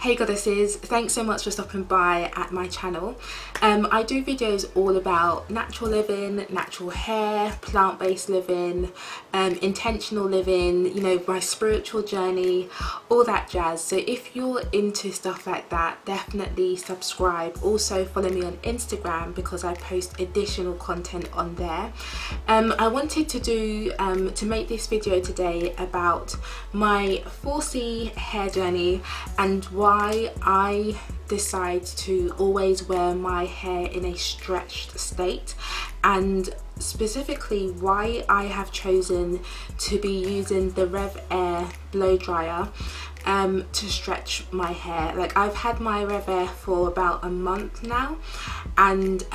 Hey goddesses, thanks so much for stopping by at my channel. I do videos all about natural living, natural hair, plant-based living, intentional living, you know, my spiritual journey, all that jazz. So if you're into stuff like that, definitely subscribe. Also follow me on Instagram because I post additional content on there. I wanted to do to make this video today about my 4C hair journey and why I decide to always wear my hair in a stretched state, and specifically why I have chosen to be using the RevAir blow dryer to stretch my hair. Like, I've had my RevAir for about a month now, and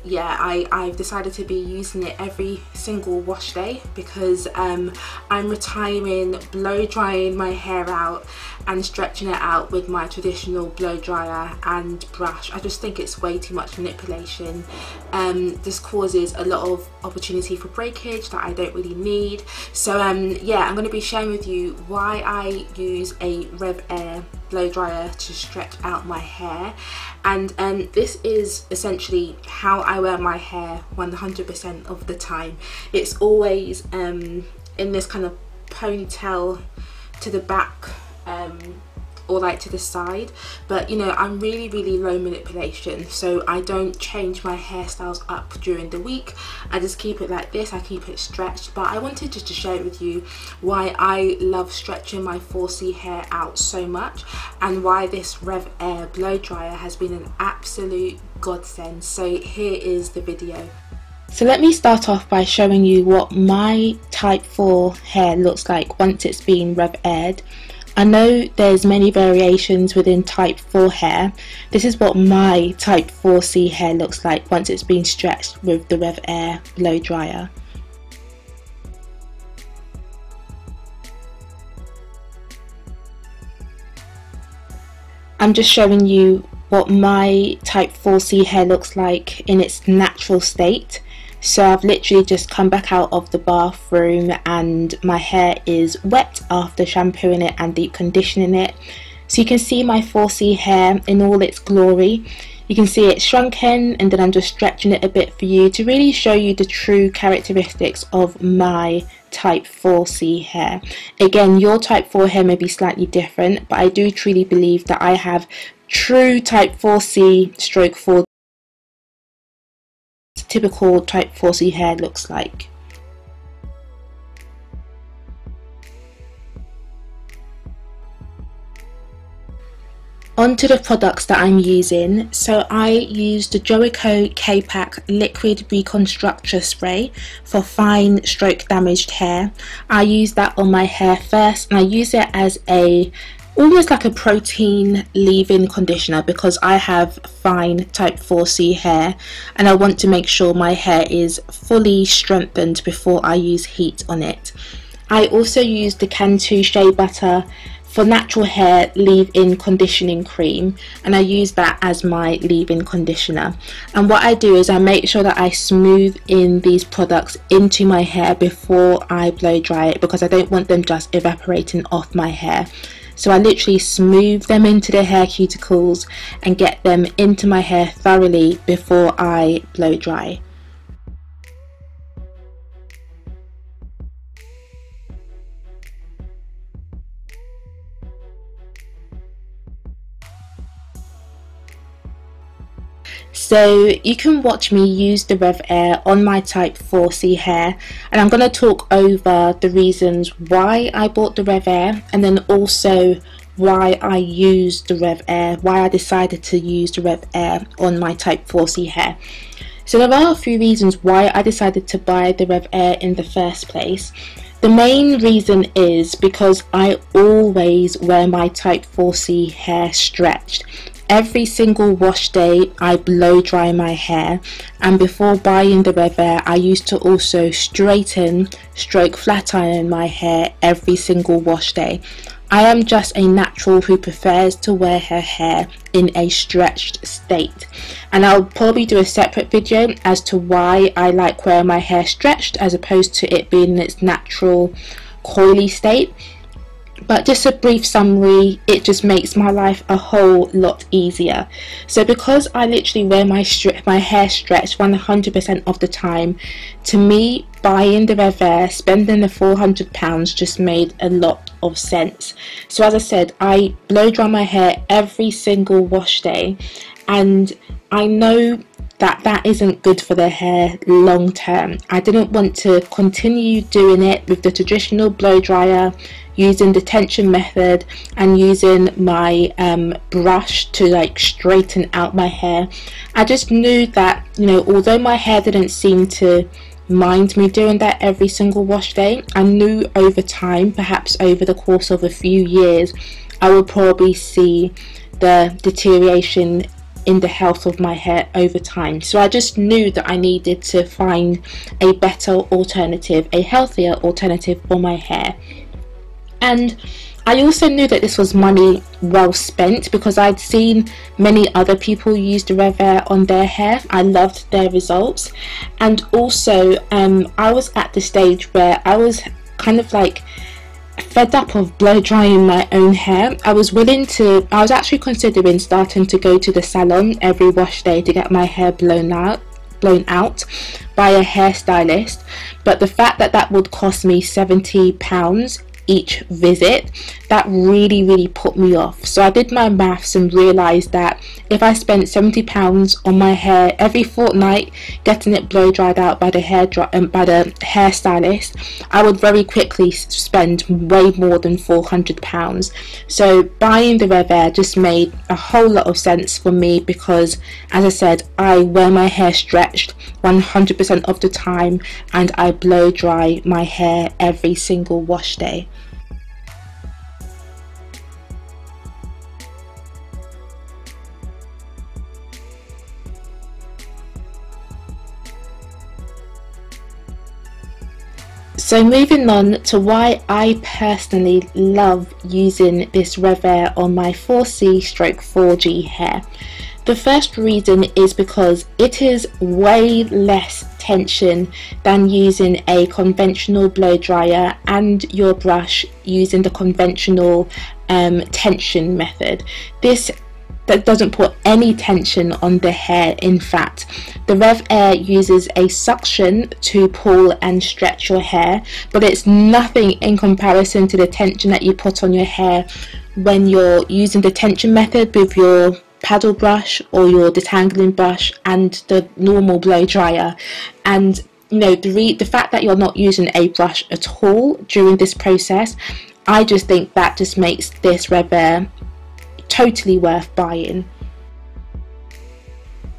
yeah, I've decided to be using it every single wash day because I'm retiring blow drying my hair out and stretching it out with my traditional blow dryer and brush. I just think it's way too much manipulation. This causes a lot of opportunity for breakage that I don't really need. So yeah, I'm going to be sharing with you why I use a RevAir blow dryer to stretch out my hair, and this is essentially how I wear my hair 100% of the time. It's always in this kind of ponytail to the back, or like to the side, but you know, I'm really low manipulation, so I don't change my hairstyles up during the week. I just keep it like this, I keep it stretched. But I wanted just to share with you why I love stretching my 4C hair out so much, and why this RevAir blow dryer has been an absolute godsend. So here is the video. So let me start off by showing you what my type 4 hair looks like once it's been RevAired. I know there's many variations within type 4 hair. This is what my type 4C hair looks like once it's been stretched with the RevAir blow dryer. I'm just showing you what my type 4C hair looks like in its natural state. So I've literally just come back out of the bathroom and my hair is wet after shampooing it and deep conditioning it. So you can see my 4C hair in all its glory. You can see it's shrunken, and then I'm just stretching it a bit for you to really show you the true characteristics of my type 4C hair. Again, your type 4 hair may be slightly different, but I do truly believe that I have true type 4C stroke 4 typical type 4C hair looks like. On to the products that I'm using. So I use the Joico K-Pack Liquid Reconstructor Spray for fine stroke damaged hair. I use that on my hair first, and I use it as almost like a protein leave-in conditioner because I have fine type 4C hair and I want to make sure my hair is fully strengthened before I use heat on it. I also use the Cantu Shea Butter for natural hair leave-in conditioning cream, and I use that as my leave-in conditioner. And what I do is I make sure that I smooth in these products into my hair before I blow dry it because I don't want them just evaporating off my hair. So I literally smooth them into the hair cuticles and get them into my hair thoroughly before I blow dry. So you can watch me use the RevAir on my type 4C hair, and I'm going to talk over the reasons why I bought the RevAir, and then also why I used the RevAir, why I decided to use the RevAir on my type 4C hair. So there are a few reasons why I decided to buy the RevAir in the first place. The main reason is because I always wear my type 4C hair stretched. Every single wash day I blow dry my hair, and before buying the RevAir I used to also straighten stroke flat iron my hair every single wash day. I am just a natural who prefers to wear her hair in a stretched state, and I'll probably do a separate video as to why I like wearing my hair stretched as opposed to it being in its natural coily state. But just a brief summary, it just makes my life a whole lot easier. So because I literally wear my hair stretched 100% of the time, to me, buying the RevAir, spending the £400 just made a lot of sense. So as I said, I blow dry my hair every single wash day, and I know that isn't good for the hair long term. I didn't want to continue doing it with the traditional blow dryer, using the tension method and using my brush to like straighten out my hair. I just knew that, you know, although my hair didn't seem to mind me doing that every single wash day, I knew over time, perhaps over the course of a few years, I would probably see the deterioration in the health of my hair over time. So I just knew that I needed to find a better alternative, a healthier alternative for my hair. And I also knew that this was money well spent, because I'd seen many other people use the RevAir on their hair. I loved their results. And also I was at the stage where I was kind of like fed up of blow drying my own hair. I was actually considering starting to go to the salon every wash day to get my hair blown out by a hairstylist, but the fact that that would cost me £70 each visit, that really put me off. So I did my maths and realised that if I spent £70 on my hair every fortnight getting it blow dried out by the hairstylist, I would very quickly spend way more than £400. So buying the RevAir just made a whole lot of sense for me, because as I said, I wear my hair stretched 100% of the time and I blow dry my hair every single wash day. So moving on to why I personally love using this RevAir on my 4C/4G hair. The first reason is because it is way less tension than using a conventional blow dryer and your brush using the conventional tension method. That doesn't put any tension on the hair. In fact, the RevAir uses a suction to pull and stretch your hair, but it's nothing in comparison to the tension that you put on your hair when you're using the tension method with your paddle brush or your detangling brush and the normal blow dryer. And you know, the fact that you're not using a brush at all during this process, I just think that just makes this RevAir totally worth buying.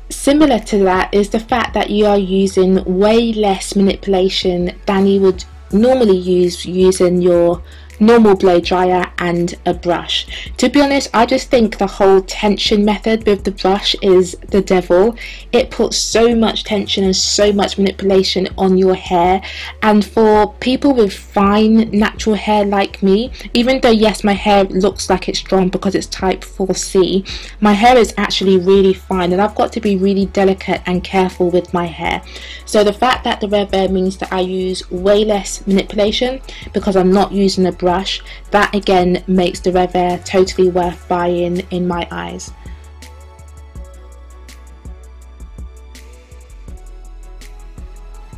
Similar to that is the fact that you are using way less manipulation than you would normally use using your normal blow dryer and a brush. To be honest, I just think the whole tension method with the brush is the devil. It puts so much tension and so much manipulation on your hair, and for people with fine natural hair like me, even though yes, my hair looks like it's strong because it's type 4C, my hair is actually really fine and I've got to be really delicate and careful with my hair. So the fact that the RevAir means that I use way less manipulation because I'm not using a brush, that again makes the RevAir totally worth buying in my eyes.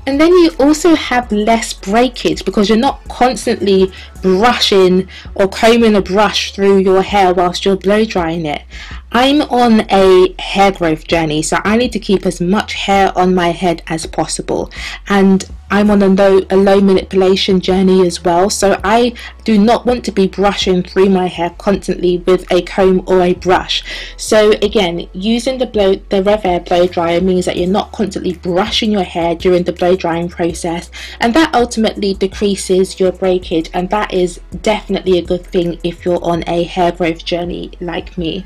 And then you also have less breakage because you're not constantly brushing or combing a brush through your hair whilst you're blow drying it. I'm on a hair growth journey, so I need to keep as much hair on my head as possible, and I'm on a low manipulation journey as well, so I do not want to be brushing through my hair constantly with a comb or a brush. So again, using the RevAir blow dryer means that you're not constantly brushing your hair during the blow drying process, and that ultimately decreases your breakage, and that is definitely a good thing if you're on a hair growth journey like me.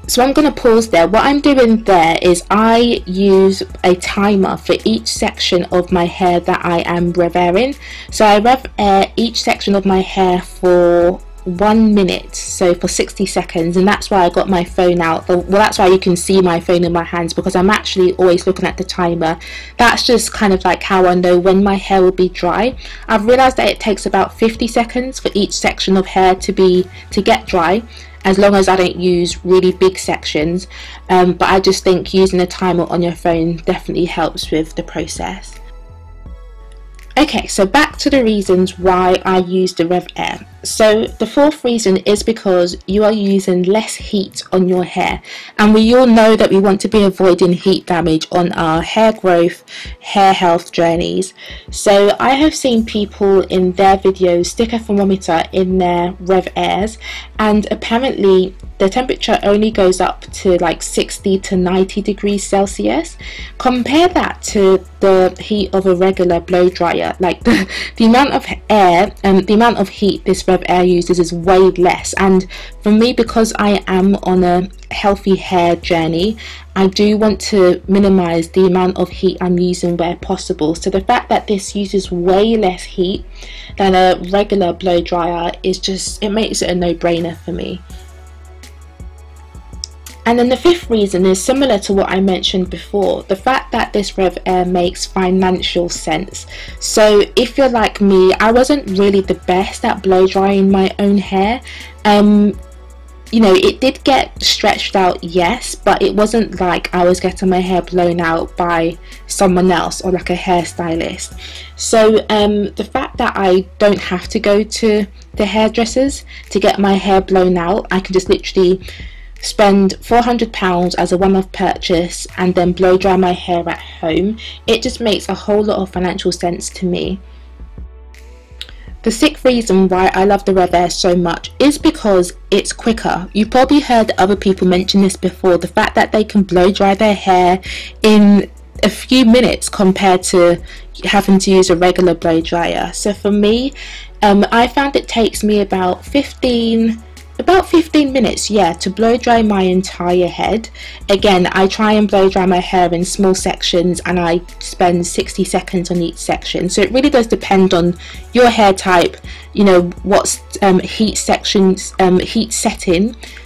So I'm going to pause there. What I'm doing there is I use a timer for each section of my hair that I am RevAiring. So I RevAir each section of my hair for 1 minute, so for 60 seconds, and that's why I got my phone out. Well, that's why you can see my phone in my hands, because I'm actually always looking at the timer. That's just kind of like how I know when my hair will be dry. I've realized that it takes about 50 seconds for each section of hair to get dry, as long as I don't use really big sections, but I just think using a timer on your phone definitely helps with the process. Okay, so back to the reasons why I use the RevAir. So the fourth reason is because you are using less heat on your hair, and we all know that we want to be avoiding heat damage on our hair growth, hair health journeys. So I have seen people in their videos stick a thermometer in their RevAirs, and apparently the temperature only goes up to like 60 to 90 degrees Celsius. Compare that to the heat of a regular blow dryer. Like the amount of air and the amount of heat this RevAir uses is way less. And for me, because I am on a healthy hair journey, I do want to minimize the amount of heat I'm using where possible. So the fact that this uses way less heat than a regular blow dryer is just, it makes it a no-brainer for me. And then the fifth reason is similar to what I mentioned before, the fact that this RevAir makes financial sense. So if you're like me, I wasn't really the best at blow drying my own hair. You know, it did get stretched out, yes, but it wasn't like I was getting my hair blown out by someone else or like a hairstylist. So the fact that I don't have to go to the hairdressers to get my hair blown out, I can just literally spend £400 as a one-off purchase and then blow dry my hair at home. It just makes a whole lot of financial sense to me. The sixth reason why I love the RevAir so much is because it's quicker. You've probably heard other people mention this before, the fact that they can blow dry their hair in a few minutes compared to having to use a regular blow dryer. So for me, I found it takes me about 15 minutes, yeah, to blow dry my entire head. Again, I try and blow dry my hair in small sections, and I spend 60 seconds on each section. So it really does depend on your hair type, you know, what heat setting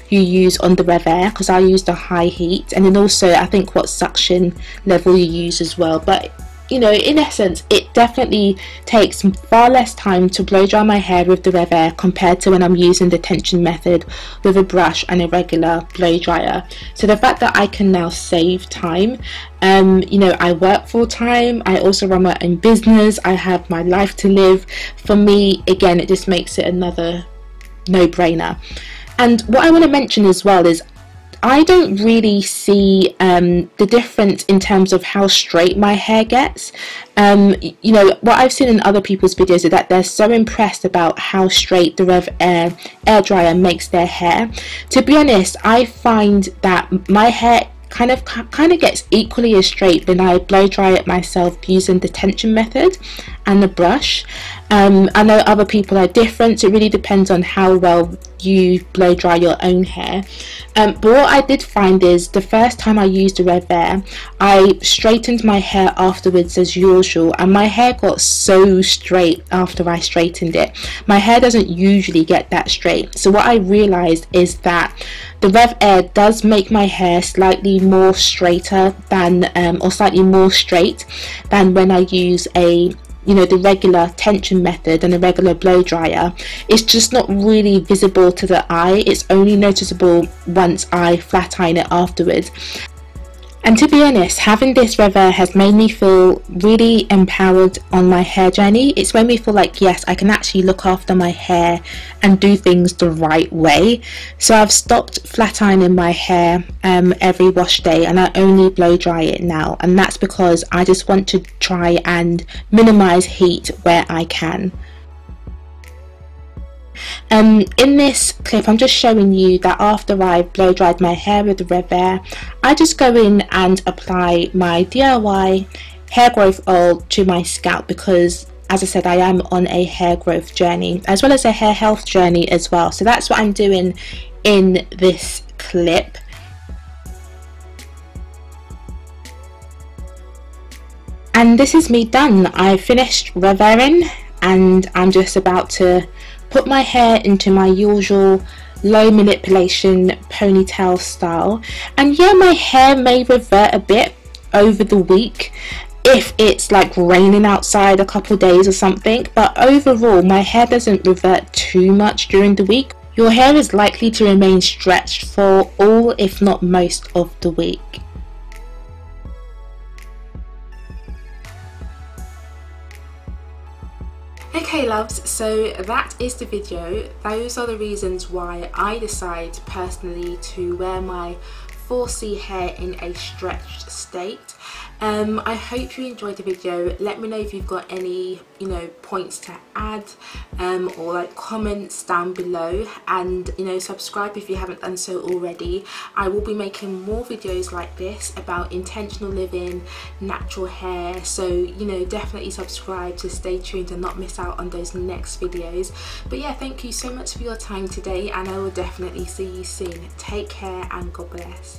you use on the RevAir, because I use the high heat, and then also I think what suction level you use as well. But you know, in essence, it definitely takes far less time to blow dry my hair with the RevAir compared to when I'm using the tension method with a brush and a regular blow dryer. So the fact that I can now save time, you know, I work full time, I also run my own business, I have my life to live. For me, again, it just makes it another no-brainer. And what I want to mention as well is I don't really see the difference in terms of how straight my hair gets. You know, what I've seen in other people's videos is that they're so impressed about how straight the RevAir air dryer makes their hair. To be honest, I find that my hair kind of gets equally as straight when I blow dry it myself using the tension method and the brush. I know other people are different, so it really depends on how well you blow dry your own hair. But what I did find is the first time I used the RevAir, I straightened my hair afterwards as usual, and my hair got so straight after I straightened it. My hair doesn't usually get that straight, so what I realized is that the RevAir does make my hair slightly more straighter than or slightly more straight than when I use a, you know, the regular tension method and a regular blow dryer. It's just not really visible to the eye. It's only noticeable once I flat iron it afterwards. And to be honest, having this RevAir has made me feel really empowered on my hair journey. It's made me feel like, yes, I can actually look after my hair and do things the right way. So I've stopped flat ironing my hair every wash day, and I only blow dry it now. And that's because I just want to try and minimize heat where I can. In this clip, I'm just showing you that after I've blow dried my hair with the RevAir, I just go in and apply my DIY hair growth oil to my scalp, because as I said, I am on a hair growth journey as well as a hair health journey as well. So that's what I'm doing in this clip. And this is me done. I finished RevAiring, and I'm just about to put my hair into my usual low manipulation ponytail style, and yeah, my hair may revert a bit over the week if it's like raining outside a couple days or something, but overall my hair doesn't revert too much during the week. Your hair is likely to remain stretched for all, if not most, of the week. Okay loves, so that is the video. Those are the reasons why I decide personally to wear my 4C hair in a stretched state. I hope you enjoyed the video. Let me know if you've got any, points to add, or like comments down below, and subscribe if you haven't done so already. I will be making more videos like this about intentional living, natural hair, so definitely subscribe to stay tuned and not miss out on those next videos. But yeah, thank you so much for your time today, and I will definitely see you soon. Take care and God bless.